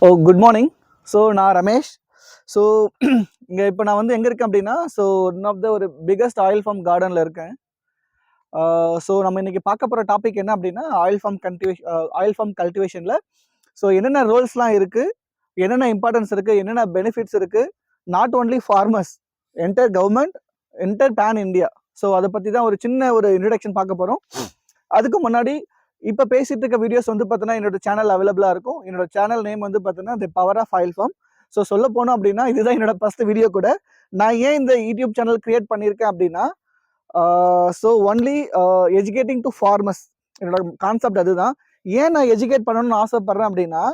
Good morning. So நான் Ramesh. So இங்கே இப்போ நான் வந்து எங்கே இருக்கேன் அப்படின்னா, ஸோ ஒன் ஆஃப் த ஒரு பிக்கஸ்ட் ஆயில் ஃபார்ம் கார்டனில் இருக்கேன். ஸோ நம்ம இன்னைக்கு பார்க்க போகிற டாபிக் என்ன அப்படின்னா, ஆயில் ஃபார்ம் கல்டிவேஷனில் ஸோ என்னென்ன ரோல்ஸ்லாம் இருக்குது, என்னென்ன இம்பார்ட்டன்ஸ் இருக்குது, என்னென்ன பெனிஃபிட்ஸ் இருக்குது, not only farmers, entire government, entire pan India. So அதை பற்றி தான் ஒரு சின்ன ஒரு இன்ட்ரடக்ஷன் பார்க்க போகிறோம். அதுக்கு முன்னாடி இப்போ பேசிட்டு இருக்க வீடியோஸ் வந்து பார்த்தீங்கன்னா என்னோட சேனல் அவைலபிளாக இருக்கும். என்னோட சேனல் நேம் வந்து பார்த்தீங்கன்னா the power of oil farm. So சொல்ல போனோம் அப்படின்னா இதுதான் என்னோட ஃபர்ஸ்ட் வீடியோ கூட. நான் ஏன் இந்த யூடியூப் சேனல் கிரியேட் பண்ணியிருக்கேன் அப்படின்னா, so only educating to farmers, என்னோட கான்செப்ட் அதுதான். ஏன் நான் எஜுகேட் பண்ணணும்னு ஆசைப்படுறேன் அப்படின்னா,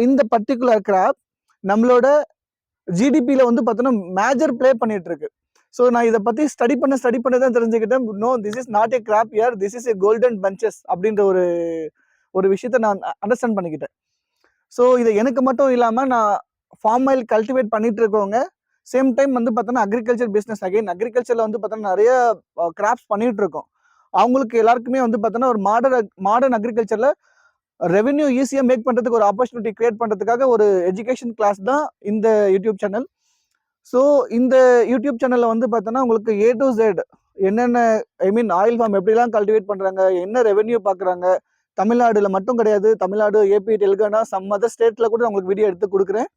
இந்த பர்டிகுலர் கிராப் நம்மளோட ஜிடிபியில் வந்து பார்த்தீங்கன்னா மேஜர் ப்ளே பண்ணிட்டு இருக்கு. ஸோ நான் இதை பற்றி ஸ்டடி பண்ண தான் தெரிஞ்சுக்கிட்டேன். No, this is not a crop year, this is a golden punches அப்படின்ற ஒரு விஷயத்த நான் அண்டர்ஸ்டாண்ட் பண்ணிக்கிட்டேன். ஸோ இது எனக்கு மட்டும் இல்லாமல் நான் ஃபார்ம் ஆயில் கல்டிவேட் பண்ணிட்டு இருக்கவங்க, சேம் டைம் வந்து பார்த்தோன்னா அக்ரிகல்ச்சர் பிஸ்னஸ், அக்ரிகல்ச்சரில் வந்து பார்த்தோன்னா நிறைய கிராப்ஸ் பண்ணிட்டு இருக்கோம். அவங்களுக்கு எல்லாருக்குமே வந்து பார்த்தோன்னா ஒரு மாடர்ன் அக்ரிகல்ச்சரில் ரெவென்யூ ஈஸியாக மேக் பண்ணுறதுக்கு ஒரு ஆப்பர்ச்சுனிட்டி கிரியேட் பண்ணுறதுக்காக ஒரு எஜுகேஷன் கிளாஸ் தான் இந்த யூடியூப் சேனல். ஸோ இந்த யூடியூப் சேனலில் வந்து பார்த்தோன்னா உங்களுக்கு A to Z என்னென்ன ஆயில் ஃபார்ம் எப்படிலாம் கல்டிவேட் பண்ணுறாங்க, என்ன ரெவென்யூ பார்க்குறாங்க, தமிழ்நாடுல மட்டும் கிடையாது, Tamil Nadu, AP, Telangana, some other ஸ்டேட்டில் கூட உங்களுக்கு வீடியோ எடுத்து கொடுக்குறேன்.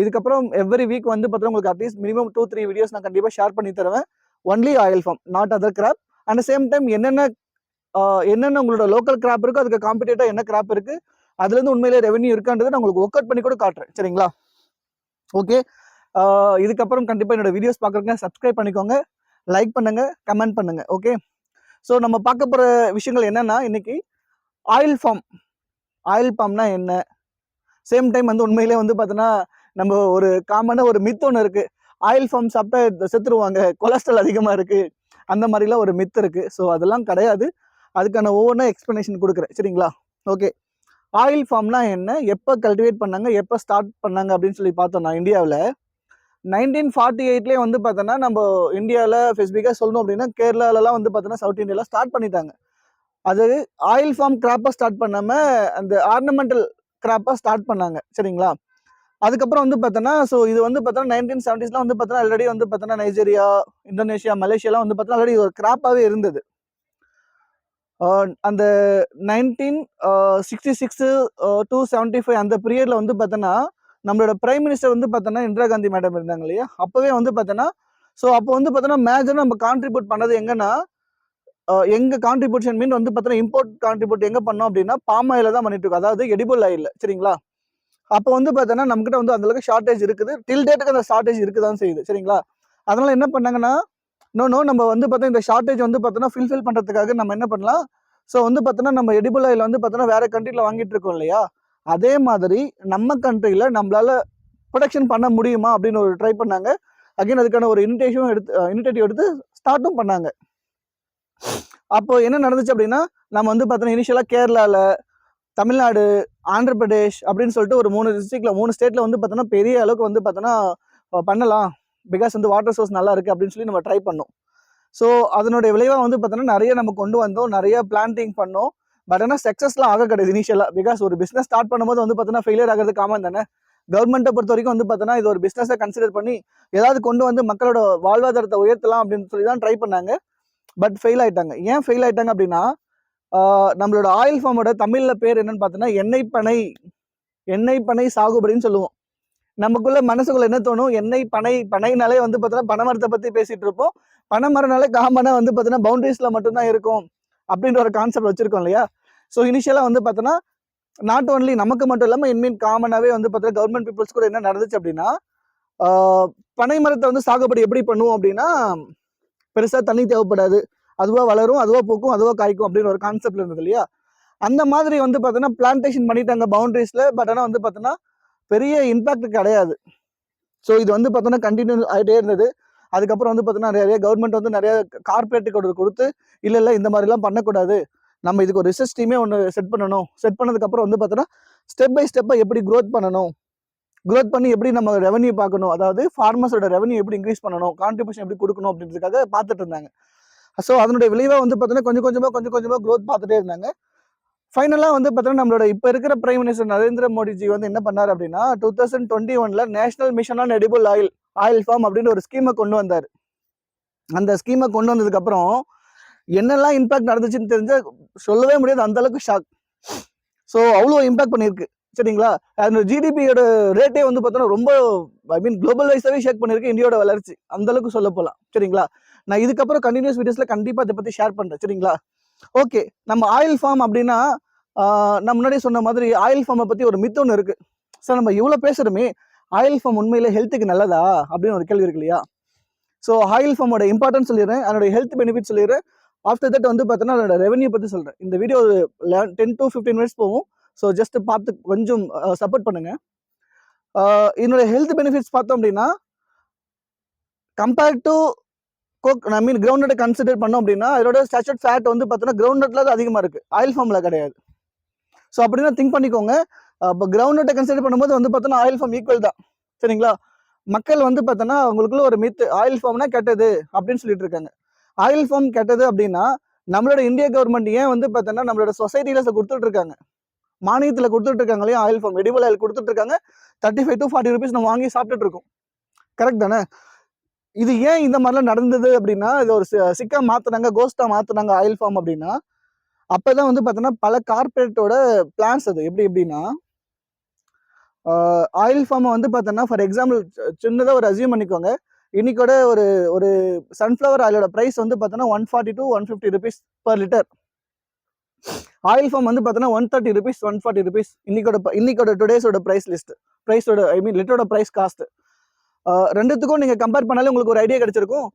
இதுக்கப்புறம் எவ்ரி வீக் வந்து பார்த்தோன்னா உங்களுக்கு அட்லீஸ்ட் மினிமம் 2-3 வீடியோஸ் நான் கண்டிப்பாக ஷேர் பண்ணி தருவேன். Only oil farm, not other crop. And same time என்னென்ன உங்களோட லோக்கல் கிராப் இருக்கோ அதுக்கு காம்படிட்டா என்ன கிராப் இருக்குது, அதுலேருந்து உண்மையிலே ரெவென்யூ இருக்கான்றதை நான் உங்களுக்கு ஒர்க் அவுட் பண்ணி கூட காட்டுறேன். சரிங்களா? ஓகே. இதுக்கப்புறம் கண்டிப்பாக என்னோட வீடியோஸ் பார்க்குறவங்க சப்ஸ்கிரைப் பண்ணிக்கோங்க, லைக் பண்ணுங்க, கமெண்ட் பண்ணுங்க. ஓகே. ஸோ நம்ம பார்க்க போகிற விஷயங்கள் என்னன்னா, இன்னைக்கு ஆயில் ஃபார்ம்னா என்ன, சேம் டைம் வந்து உண்மையிலே வந்து பார்த்தோன்னா நம்ம ஒரு காமனாக ஒரு மித் ஒன்று இருக்குது. ஆயில் ஃபார்ம் சாப்பிட்டா செத்துருவாங்க, கொலஸ்ட்ரால் அதிகமாக இருக்குது, அந்த மாதிரிலாம் ஒரு மித் இருக்குது. ஸோ அதெல்லாம் கிடையாது. அதுக்கான ஒவ்வொன்றா எக்ஸ்ப்ளனேஷன் கொடுக்குறேன். சரிங்களா? ஓகே. ஆயில் ஃபார்ம்னா என்ன, எப்போ கல்டிவேட் பண்ணாங்க, எப்போ ஸ்டார்ட் பண்ணாங்க அப்படின்னு சொல்லி பார்த்தோம்னா, இந்தியாவில் 1948 வந்து பார்த்தோன்னா நம்ம இந்தியாவில் ஸ்பெசிஃபிக்காக சொல்லணும் அப்படின்னா கேரளாலலாம் வந்து பார்த்தோன்னா சவுத் இந்தியாவில் ஸ்டார்ட் பண்ணிட்டாங்க. அது ஆயில் ஃபார்ம் கிராப்பாக ஸ்டார்ட் பண்ணாமல் அந்த ஆர்னமெண்டல் கிராப்பாக ஸ்டார்ட் பண்ணாங்க. சரிங்களா? அதுக்கப்புறம் வந்து பார்த்தோன்னா ஸோ இது வந்து பார்த்தோன்னா 1970s வந்து பார்த்தோன்னா ஆல்ரெடி வந்து பார்த்தோன்னா நைஜீரியா, இந்தோனேஷியா, மலேசியாலாம் வந்து பார்த்தோன்னா ஆல்ரெடி ஒரு கிராப்பாகவே இருந்தது. அந்த 1966 to 75 அந்த பீரியடில் வந்து பார்த்தோன்னா நம்மளோட பிரைம் மினிஸ்டர் வந்து பார்த்தோன்னா இந்திரா காந்தி மேடம் இருந்தாங்க இல்லையா, அப்போவே வந்து பார்த்தோன்னா ஸோ அப்போ வந்து பார்த்தோன்னா மேஜராக நம்ம கான்ட்ரிபியூட் பண்ணது எங்கன்னா, எங்கள் கான்ட்ரிபியூஷன் மீன் வந்து பார்த்தோன்னா இம்போர்ட் கான்ட்ரிபியூட் எங்கே பண்ணோம் அப்படின்னா பாம் ஆயில தான் பண்ணிட்டு இருக்கோம், அதாவது எடிபிள் ஆயில். சரிங்களா? அப்போ வந்து பார்த்தோன்னா நம்மகிட்ட வந்து அந்தளவுக்கு ஷார்ட்டேஜ் இருக்குது, டில் டேட்டுக்கு அந்த ஷார்ட்டேஜ் இருக்குதான் செய்யுது. சரிங்களா? அதனால என்ன பண்ணாங்கன்னா, நம்ம வந்து பார்த்தா இந்த ஷார்ட்டேஜ் வந்து பார்த்தோன்னா ஃபில்ஃபில் பண்ணுறதுக்காக நம்ம என்ன பண்ணலாம், ஸோ வந்து பார்த்தோன்னா நம்ம எடிபிள் ஆயில் வந்து பார்த்தோன்னா வேற கண்ட்ரியில் வாங்கிட்டு இருக்கோம் இல்லையா, அதே மாதிரி நம்ம கண்ட்ரியில் நம்மளால ப்ரொடக்ஷன் பண்ண முடியுமா அப்படின்னு ஒரு ட்ரை பண்ணாங்க. அகைன் அதுக்கான ஒரு இனிஷியேட்டிவ் எடுத்து ஸ்டார்ட்டும் பண்ணாங்க. அப்போ என்ன நடந்துச்சு அப்படின்னா, நம்ம வந்து பார்த்தோன்னா இனிஷியலாக கேரளாவில், தமிழ்நாடு, ஆந்திர பிரதேஷ் அப்படின்னு சொல்லிட்டு ஒரு 3 டிஸ்ட்ரிக்ட்ல 3 ஸ்டேட்ல வந்து பார்த்தோன்னா பெரிய அளவுக்கு வந்து பார்த்தோன்னா பண்ணலாம், பிகாஸ் வந்து வாட்டர் சோர்ஸ் நல்லா இருக்குது அப்படின்னு சொல்லி நம்ம ட்ரை பண்ணோம். ஸோ அதனுடைய விளைவாக வந்து பார்த்தோன்னா நிறைய நம்ம கொண்டு வந்தோம், நிறைய பிளான்டிங் பண்ணோம். பட் ஆனால் சக்ஸஸ்லாம் ஆக கிடையாது இனிஷியலாக. பிகாஸ் ஒரு பிஸ்னஸ் ஸ்டார்ட் பண்ணும்போது வந்து பார்த்தோன்னா ஃபெயிலியர் ஆகிறது காமன் தானே. கவர்மெண்ட்டை பொறுத்த வரைக்கும் வந்து பார்த்தோன்னா இது ஒரு பிஸ்னஸை கன்சிடர் பண்ணி ஏதாவது கொண்டு வந்து மக்களோட வாழ்வாதாரத்தை உயர்த்தலாம் அப்படின்னு சொல்லி தான் ட்ரை பண்ணாங்க. பட் ஃபெயில் ஆயிட்டாங்க. ஏன் ஃபெயில் ஆயிட்டாங்க அப்படின்னா, நம்மளோட ஆயில் ஃபார்மோட தமிழில் பேர் என்னன்னு பார்த்தோன்னா எண்ணெய் பனை சாகுபடின்னு சொல்லுவோம். நமக்குள்ள மனசுக்குள்ள என்ன தோணும், எண்ணெய் பனைனாலே வந்து பார்த்தோன்னா பனைமரத்தை பற்றி பேசிட்டு இருப்போம். பனைமரனாலே காமனாக வந்து பார்த்தோன்னா பவுண்டரிஸில் மட்டும்தான் இருக்கும் அப்படின்ற ஒரு கான்செப்ட் வச்சிருக்கோம் இல்லையா. ஸோ இனிஷியலாக வந்து பார்த்தோன்னா நாட் ஓன்லி நமக்கு மட்டும் இல்லாமல் காமனாகவே வந்து பார்த்தோன்னா கவர்மெண்ட் பீப்புள்ஸ் கூட என்ன நடந்துச்சு அப்படின்னா, பனை மரத்தை வந்து சாகுபடி எப்படி பண்ணுவோம் அப்படின்னா, பெருசாக தண்ணி தேவைப்படாது, அதுவாக வளரும், அதுவாக பூக்கும், அதுவாக காய்க்கும் அப்படின்னு ஒரு கான்செப்ட் இருந்தது இல்லையா. அந்த மாதிரி வந்து பார்த்தோன்னா பிளான்டேஷன் பண்ணிட்டாங்க பவுண்டரிஸில். பட் ஆனால் வந்து பார்த்தோன்னா பெரிய இம்பாக்ட் கிடையாது. ஸோ இது வந்து பார்த்தோன்னா கண்டினியூ ஆகிட்டே இருந்தது. அதுக்கப்புறம் வந்து பார்த்தோன்னா நிறைய கவர்மெண்ட் வந்து நிறைய கார்பரேட்டுக்கு கொடுத்து இல்லை இந்த மாதிரிலாம் பண்ணக்கூடாது, நம்ம இதுக்கு ஒரு ரிசர்ச் டீமே ஒன்று செட் பண்ணணும். செட் பண்ணதுக்கப்புறம் வந்து பார்த்தோன்னா ஸ்டெப் பை ஸ்டெப்பாக எப்படி க்ரோத் பண்ணி எப்படி நம்ம ரெவன்யூ பார்க்கணும், அதாவது ஃபார்மர்ஸோட ரெவன்யூ எப்படி இன்க்ரீஸ் பண்ணணும், கான்ட்ரிபியூஷன் எப்படி கொடுக்கணும் அப்படின்றதுக்காக பார்த்துட்டு இருந்தாங்க. ஸோ அதனுடைய விளைவாக வந்து பார்த்தோன்னா கொஞ்சம் கொஞ்சமாக க்ரோத் பார்த்துட்டே இருந்தாங்க. ஃபைனலாக வந்து பார்த்தீங்கன்னா நம்மளோட இப்போ இருக்கிற பிரைம் மினிஸ்டர் நரேந்திர மோடிஜி வந்து என்ன பண்ணார் அப்படின்னா 2021 national mission on edible oil farm அப்படின்னு ஒரு ஸ்கீமை கொண்டு வந்தார். அந்த ஸ்கீமை கொண்டு வந்ததுக்கப்புறம் என்னெல்லாம் இம்பாக்ட் நடந்துச்சுன்னு தெரிஞ்ச சொல்லவே முடியாது, அந்த அளவுக்கு ஷாக். ஸோ அவ்வளோ இம்பாக்ட் பண்ணியிருக்கு சரிங்களா. அந்த ஜிடிபியோட ரேட்டே வந்து பார்த்தோன்னா ரொம்ப குளோபல் வைஸாகவே ஷேக் பண்ணியிருக்கு இந்தியாவோட வளர்ச்சி, அந்த அளவுக்கு சொல்ல போகலாம் சரிங்களா. நான் இதுக்கப்புறம் கண்டினியூஸ் வீடியோஸில் கண்டிப்பாக அதை பற்றி ஷேர் பண்ணுறேன் சரிங்களா. ஓகே, நம்ம ஆயில் ஃபார்ம் அப்படின்னா நான் முன்னாடி சொன்ன மாதிரி ஆயில் ஃபார்மை பற்றி ஒரு மித் ஒன்று இருக்குது. சார் நம்ம இவ்வளோ பேசுகிறோமே, ஆயில் ஃபார்ம் உண்மையிலே ஹெல்த்துக்கு நல்லதா அப்படின்னு ஒரு கேள்வி இருக்கு இல்லையா. ஸோ ஆயில் ஃபார்மோட இம்பார்ட்டன்ஸ் சொல்லிடுறேன், அதோட ஹெல்த் பெனிஃபிட் சொல்லிடுறேன். ஆஃப்டர் தட் வந்து பார்த்தீங்கன்னா அதோட ரெவன்யூ பற்றி சொல்கிறேன். இந்த வீடியோ 10 to 15 மினிட்ஸ் போகும். ஸோ ஜஸ்ட் பார்த்து கொஞ்சம் சப்போர்ட் பண்ணுங்கள். என்னோட ஹெல்த் பெனிஃபிட்ஸ் பார்த்தோம் அப்படின்னா compared to ground nut consider பண்ணோம் அப்படின்னா அதோட ஸ்டாச்சர்ட் ஃபேட் வந்து பார்த்தீங்கன்னா கிரவுண்ட் நட்ல தான் அதிகமாக இருக்குது, ஆயில் ஃபார்மில் கிடையாது. ஸோ அப்படின்னா திங்க் பண்ணிக்கோங்க. இப்போ கிரவுண்ட் நட்டை கன்சிடர் பண்ணும்போது வந்து பார்த்தோன்னா ஆயில் ஃபார்ம் ஈக்குவல் தான் சரிங்களா. மக்கள் வந்து பார்த்தோன்னா அவங்களுக்குள்ள ஒரு மித் ஆயில் ஃபார்ம்னா கெட்டது அப்படின்னு சொல்லிட்டு இருக்காங்க. ஆயில் ஃபார்ம் கெட்டது அப்படின்னா நம்மளோட இந்திய கவர்மெண்ட் ஏன் வந்து பார்த்தோன்னா நம்மளோட சொசைட்டியில் கொடுத்துட்டு இருக்காங்க, மானியத்தில் கொடுத்துட்டு இருக்காங்க இல்லையா, ஆயில் ஃபார்ம் எடிபிள் ஆயில் கொடுத்துட்டு இருக்காங்க. 35 to 40 rupees நம்ம வாங்கி சாப்பிட்டுட்டு இருக்கோம், கரெக்ட் தானே. இது ஏன் இந்த மாதிரிலாம் நடந்தது அப்படின்னா இது ஒரு சிக்கா மாத்துனாங்க, கோஸ்டா மாத்துனாங்க ஆயில் ஃபார்ம் அப்படின்னா அப்பதான் வந்து பார்த்தோன்னா பல கார்பரேட்டோட பிளான்ஸ். அது எப்படின்னா ஆயில் ஃபார்மை வந்து பார்த்தோன்னா ஃபார் எக்ஸாம்பிள் சின்னதாக ஒரு அசியூம் பண்ணிக்கோங்க. இன்னைக்கோட ஒரு ஒரு சன்ஃப்ளவர் ஆயிலோட ப்ரைஸ் வந்து பார்த்தோன்னா 140 to 150 rupees per liter. Oil farm வந்து பார்த்தோன்னா 130 rupees 140 rupees இன்னைக்கோட டுடேஸோட ப்ரைஸ் லிஸ்ட்டோட லிட்டரோட ப்ரைஸ் காஸ்ட். ரெண்டுத்துக்கும் நீங்கள் கம்பேர் பண்ணாலே உங்களுக்கு ஒரு ஐடியா கிடைச்சிருக்கும்.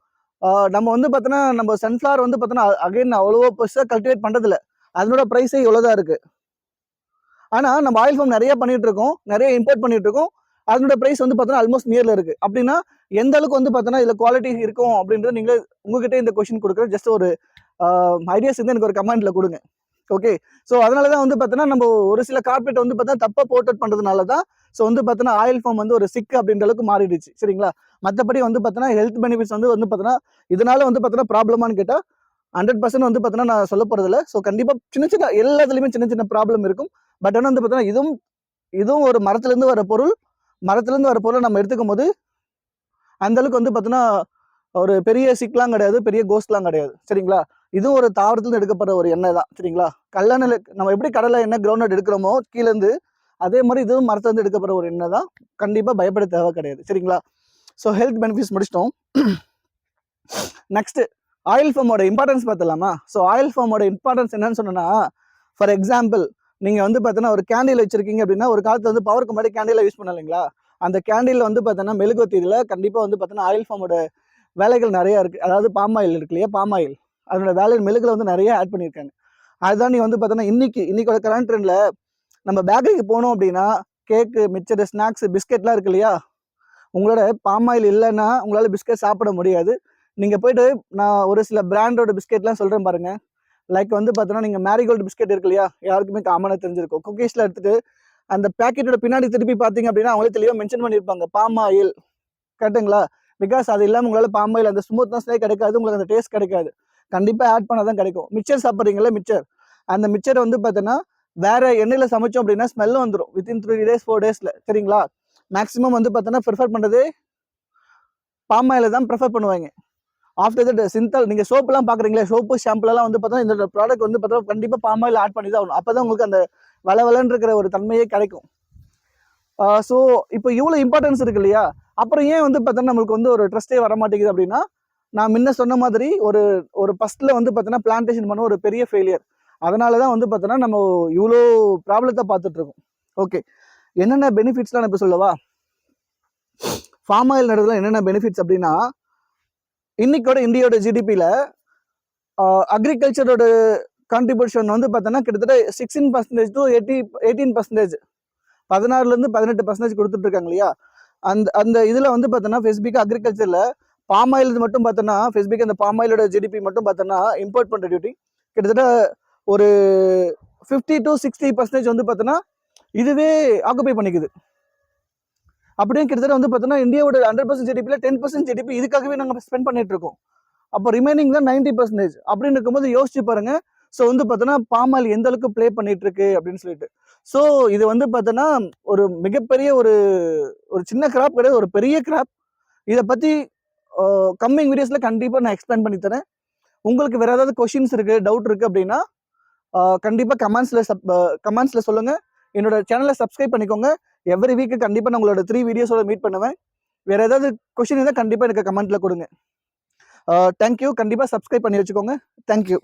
நம்ம வந்து பார்த்தோன்னா நம்ம சன்ஃப்ளவர் வந்து பார்த்தோன்னா அகைன் அவ்வளோ பெருசாக கல்டிவேட் பண்ணுறதில்ல, அதனோட ப்ரைஸே இவ்வளோதான் இருக்குது. ஆனால் நம்ம ஆயில் ஃபார்ம் நிறைய பண்ணிட்டு இருக்கோம், நிறைய இம்போர்ட் பண்ணிட்டு இருக்கோம், அதனோட ப்ரைஸ் வந்து பார்த்தோன்னா ஆல்மோஸ்ட் நியரில் இருக்குது. அப்படின்னா எந்த அளவுக்கு வந்து பார்த்தோன்னா இதில் குவாலிட்டி இருக்கும் அப்படின்றது நீங்களே உங்ககிட்ட இந்த கொஸ்டின் கொடுக்குறேன். ஜஸ்ட் ஒரு ஐடியாஸ் வந்து எனக்கு ஒரு கமெண்ட்ல கொடுங்க. ஓகே, ஸோ அதனால தான் வந்து பார்த்தோன்னா நம்ம ஒரு சில கார்பரேட் வந்து பார்த்தா தப்பாக போர்ட்ரேட் பண்ணுறதுனால தான் ஸோ வந்து பார்த்தோன்னா ஆயில் ஃபார்ம் வந்து ஒரு சிக் அப்படின்ற அளவுக்கு மாறிடுச்சு சரிங்களா. மற்றபடி வந்து பார்த்தோன்னா ஹெல்த் பெனிஃபிட்ஸ் வந்து பார்த்தோன்னா இதனால வந்து பார்த்தோன்னா ப்ராப்ளமானு கேட்டால் 100% வந்து பார்த்தோன்னா நான் சொல்ல போகிறதில்ல. ஸோ கண்டிப்பாக சின்ன எல்லாத்துலேயுமே சின்ன ப்ராப்ளம் இருக்கும். பட் ஆனால் வந்து பார்த்தோன்னா இதுவும் ஒரு மரத்துலேருந்து வர பொருள் நம்ம எடுத்துக்கும் போது அந்த அளவுக்கு வந்து பார்த்தோன்னா ஒரு பெரிய சிக்லாம் கிடையாது, பெரிய கோஸ்ட்லாம் கிடையாது சரிங்களா. இதுவும் ஒரு தாவரத்துல எடுக்கப்படுற ஒரு எண்ணெய் தான் சரிங்களா. கல்லெண்ணெய் நம்ம எப்படி கடலை எண்ணெய் கிரவுண்ட் எடுக்கிறோமோ கீழேருந்து, அதே மாதிரி இதுவும் மரத்துலேருந்து எடுக்கப்படுற ஒரு எண்ணெய் தான். கண்டிப்பாக பயப்பட தேவை கிடையாது சரிங்களா. ஸோ ஹெல்த் பெனிஃபிட்ஸ் முடிச்சிட்டோம். நெக்ஸ்ட் ஆயில் ஃபார்மோட இம்பார்ட்டன்ஸ் பார்த்துலாமா. ஸோ ஆயில் ஃபார்மோட இம்பார்ட்டன்ஸ் என்னன்னு சொன்னா, ஃபார் எக்ஸாம்பிள் நீங்கள் வந்து பார்த்தோன்னா ஒரு கேண்டில் வச்சிருக்கீங்க அப்படின்னா ஒரு காலத்தில் வந்து பவருக்கு முன்னாடி கேண்டில் யூஸ் பண்ண இல்லைங்களா. அந்த கேண்டில் வந்து பார்த்தோன்னா மெழுகுவர்த்தியில் கண்டிப்பாக வந்து பார்த்தோன்னா ஆயில் ஃபார்மோட வேலைகள் நிறையா இருக்குது. அதாவது பாம் ஆயில் இருக்கு இல்லையா, பாம் ஆயில் அதனோட வேலை மெழுகுல வந்து நிறைய ஆட் பண்ணியிருக்காங்க. அதுதான் நீ வந்து பார்த்தோன்னா இன்னைக்கோட கரண்ட் ட்ரெண்டில் நம்ம பேக்கரிக்கு போனோம் அப்படின்னா கேக்கு, மிக்சர், ஸ்நாக்ஸ், பிஸ்கெட்லாம் இருக்கு இல்லையா, உங்களோட பாம் ஆயில் இல்லைன்னா உங்களால் பிஸ்கெட் சாப்பிட முடியாது. நீங்கள் போயிட்டு நான் ஒரு சில பிராண்டோட பிஸ்கெட்லாம் சொல்கிறேன் பாருங்க. லைக் வந்து பார்த்தோன்னா நீங்கள் மேரிகோல்டு பிஸ்கெட் இருக்கு இல்லையா, யாருக்குமே காமனாக தெரிஞ்சிருக்கும். குக்கீஸில் எடுத்துகிட்டு அந்த பேக்கெட்டோட பின்னாடி திருப்பி பார்த்தீங்க அப்படின்னா அவங்களே தெளிவாக மென்ஷன் பண்ணியிருப்பாங்க பாம் ஆயில், கரெக்டுங்களா. பிகாஸ் அது இல்லாமல் உங்களால் பாம் ஆயில் அந்த ஸ்மூத்னஸ்லேயே கிடைக்காது, உங்களுக்கு அந்த டேஸ்ட் கிடைக்காது. கண்டிப்பாக ஆட் பண்ணால் தான் கிடைக்கும். மிக்சர் சாப்பிட்றீங்களா, அந்த மிக்சரை வந்து பார்த்தோன்னா வேற எண்ணெயில் சமைச்சோம் அப்படின்னா ஸ்மெல்லும் வந்துடும் வித்தின் 3 days 4 days சரிங்களா. மேக்ஸிமம் வந்து பார்த்தோன்னா ப்ரிஃபர் பண்ணுறது பாம் ஆயில தான் ப்ரிஃபர் பண்ணுவாங்க. ஆஃப்டர் தட் சிந்தல் நீங்கள் சோப்புலாம் பார்க்குறீங்களா, சோப்பு ஷாம்புலாம் வந்து பார்த்தோன்னா இந்த ப்ராடக்ட் வந்து பார்த்தோன்னா கண்டிப்பாக பாம் ஆயில் ஆட் பண்ணி தான் ஆகணும். அப்போ தான் உங்களுக்கு அந்த வளவலன்னு இருக்கிற ஒரு தன்மையே கிடைக்கும். ஸோ இப்போ இவ்வளோ இம்பார்ட்டன்ஸ் இருக்கு இல்லையா, அப்புறம் ஏன் வந்து பார்த்தோன்னா நம்மளுக்கு வந்து ஒரு ட்ரஸ்ட்டே வர மாட்டேங்குது அப்படின்னா, நான் முன்ன சொன்ன மாதிரி ஒரு ஃபர்ஸ்ட்ல வந்து பார்த்தோன்னா பிளான்டேஷன் பண்ண ஒரு பெரிய ஃபெயிலியர். அதனால தான் வந்து பார்த்தோன்னா நம்ம இவ்வளோ ப்ராப்ளத்தை பார்த்துட்டு இருக்கோம். ஓகே, என்னென்ன பெனிஃபிட்ஸ்லாம் நான் இப்போ சொல்லவா. ஃபார்ம் ஆயில் நடுறதுல என்னென்ன பெனிஃபிட்ஸ் அப்படின்னா, இன்னைக்கோட இந்தியாவோட ஜிடிபியில் அக்ரிகல்ச்சரோட கான்ட்ரிபியூஷன் வந்து பார்த்தோன்னா கிட்டத்தட்ட 16% to 18%, 16% 18% கொடுத்துட்டு இருக்காங்க இல்லையா. அந்த இதில் வந்து பார்த்தோன்னா ஸ்பெசிஃபிக்காக அக்ரிகல்ச்சரில் பாம் ஆயில் மட்டும் பார்த்தோன்னா ஸ்பெசிஃபிக்காக அந்த பாம் ஆயிலோட ஜிடிபி மட்டும் பார்த்தோன்னா இம்போர்ட் பண்ணுற டியூட்டி கிட்டத்தட்ட ஒரு 50 to 60% வந்து பார்த்தோன்னா இதுவே ஆக்குபை பண்ணிக்குது. அப்படியே கிட்டத்தட்ட வந்து பார்த்தோன்னா இந்தியாவோட 100% ஜிடிபியில் 10% ஜிடிபி இதுக்காகவே நாங்கள் ஸ்பெண்ட் பண்ணிட்டு இருக்கோம். அப்போ ரிமைனிங் தான் 90% அப்படின்னு இருக்கும்போது யோசிச்சு பாருங்க. ஸோ வந்து பார்த்தோன்னா பாமாயில் எந்த அளவுக்கு ப்ளே பண்ணிட்டு இருக்கு அப்படின்னு சொல்லிட்டு. ஸோ இது வந்து பார்த்தோன்னா ஒரு மிகப்பெரிய ஒரு ஒரு சின்ன கிராப் கிடையாது, ஒரு பெரிய கிராப். இதை பற்றி கம்மிங் வீடியோஸில் கண்டிப்பாக நான் எக்ஸ்பிளைன் பண்ணி தரேன். உங்களுக்கு வேற ஏதாவது கொஷின்ஸ் இருக்கு, டவுட் இருக்கு அப்படின்னா கண்டிப்பாக கமெண்ட்ஸில் சொல்லுங்க. என்னோட சேனலை சப்ஸ்கிரைப் பண்ணிக்கோங்க. எவ்ரி வீக்கு கண்டிப்பாக நான் உங்களோட 3 வீடியோஸோட மீட் பண்ணுவேன். வேற ஏதாவது கொஷின் இருந்தால் கண்டிப்பாக எனக்கு கமெண்ட்ல கொடுங்க. தேங்க்யூ. கண்டிப்பாக சப்ஸ்கிரைப் பண்ணி வச்சுக்கோங்க. தேங்க்யூ.